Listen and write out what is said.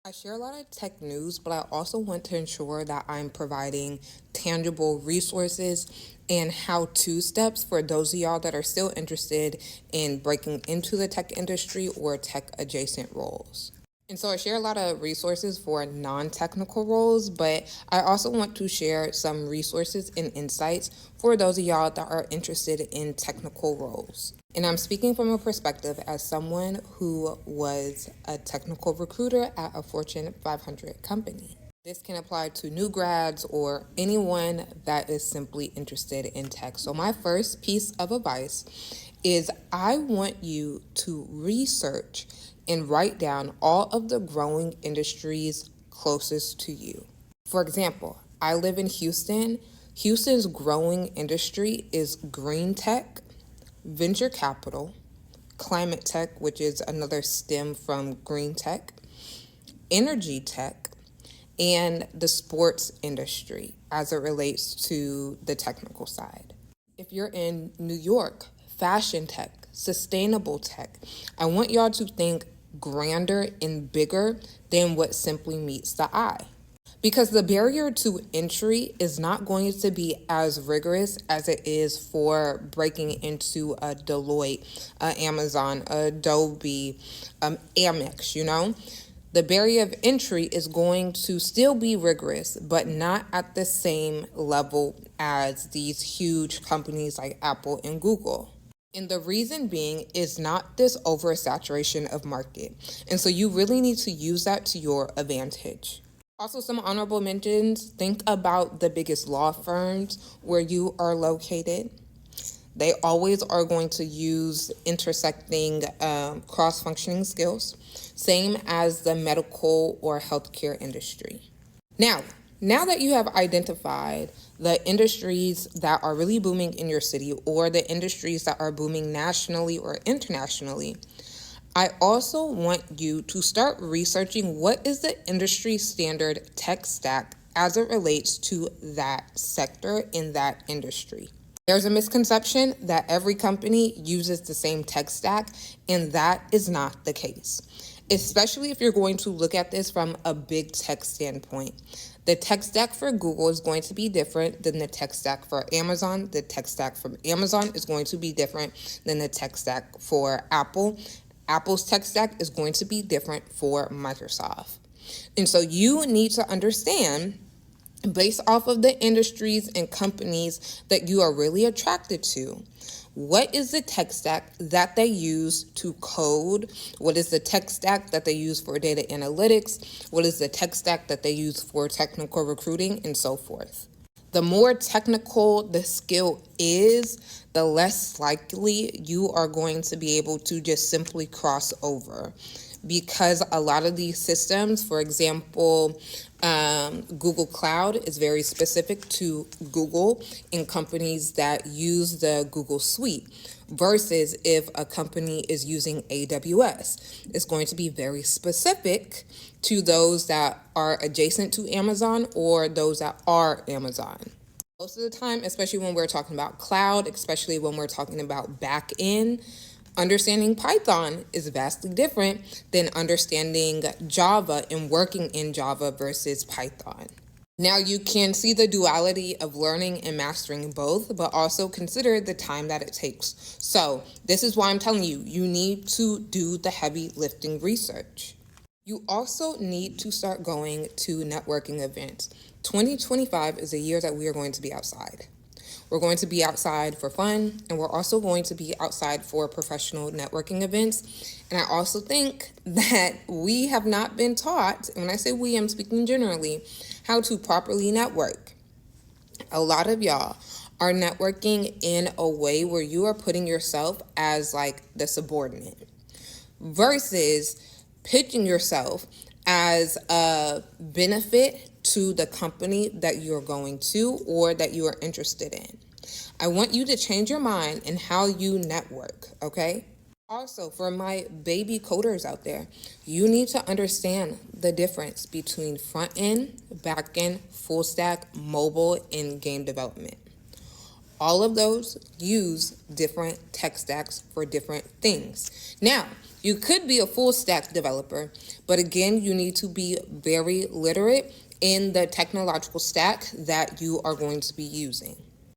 I share a lot of tech news, but I also want to ensure that I'm providing tangible resources and how-to steps for those of y'all that are still interested in breaking into the tech industry or tech adjacent roles. And so I share a lot of resources for non-technical roles, but I also want to share some resources and insights for those of y'all that are interested in technical roles. And I'm speaking from a perspective as someone who was a technical recruiter at a Fortune 500 company. This can apply to new grads or anyone that is simply interested in tech. So my first piece of advice is I want you to research and write down all of the growing industries closest to you. For example, I live in Houston. Houston's growing industry is green tech, venture capital, climate tech, which is another stem from green tech, energy tech, and the sports industry as it relates to the technical side. If you're in New York, fashion tech, sustainable tech, I want y'all to think grander and bigger than what simply meets the eye. Because the barrier to entry is not going to be as rigorous as it is for breaking into a Deloitte, Amazon, Adobe, Amex, The barrier of entry is going to still be rigorous, but not at the same level as these huge companies like Apple and Google. And the reason being is not this oversaturation of market. And so you really need to use that to your advantage. Also, some honorable mentions. Think about the biggest law firms where you are located. They always are going to use intersecting cross-functioning skills, same as the medical or healthcare industry. Now that you have identified the industries that are really booming in your city or the industries that are booming nationally or internationally, I also want you to start researching what is the industry standard tech stack as it relates to that sector in that industry. There's a misconception that every company uses the same tech stack, and that is not the case, especially if you're going to look at this from a big tech standpoint. The tech stack for Google is going to be different than the tech stack for Amazon. The tech stack from Amazon is going to be different than the tech stack for Apple. Apple's tech stack is going to be different for Microsoft. And so you need to understand, based off of the industries and companies that you are really attracted to, what is the tech stack that they use to code? What is the tech stack that they use for data analytics? What is the tech stack that they use for technical recruiting, and so forth? The more technical the skill is, the less likely you are going to be able to just simply cross over. Because a lot of these systems, for example, Google Cloud is very specific to Google and companies that use the Google Suite, versus if a company is using AWS. It's going to be very specific to those that are adjacent to Amazon or those that are Amazon. Most of the time, especially when we're talking about cloud, especially when we're talking about back end, understanding Python is vastly different than understanding Java and working in Java versus Python. Now you can see the duality of learning and mastering both, but also consider the time that it takes. So this is why I'm telling you, you need to do the heavy lifting research. You also need to start going to networking events. 2025 is a year that we are going to be outside. We're going to be outside for fun, and we're also going to be outside for professional networking events. And I also think that we have not been taught, and when I say we, I'm speaking generally, how to properly network. A lot of y'all are networking in a way where you are putting yourself as like the subordinate versus pitching yourself as a benefit to the company that you're going to or that you are interested in. I want you to change your mind in how you network, okay? Also, for my baby coders out there, you need to understand the difference between front end, back end, full stack, mobile, and game development. All of those use different tech stacks for different things. Now, You could be a full stack developer, but again, you need to be very literate in the technological stack that you are going to be using.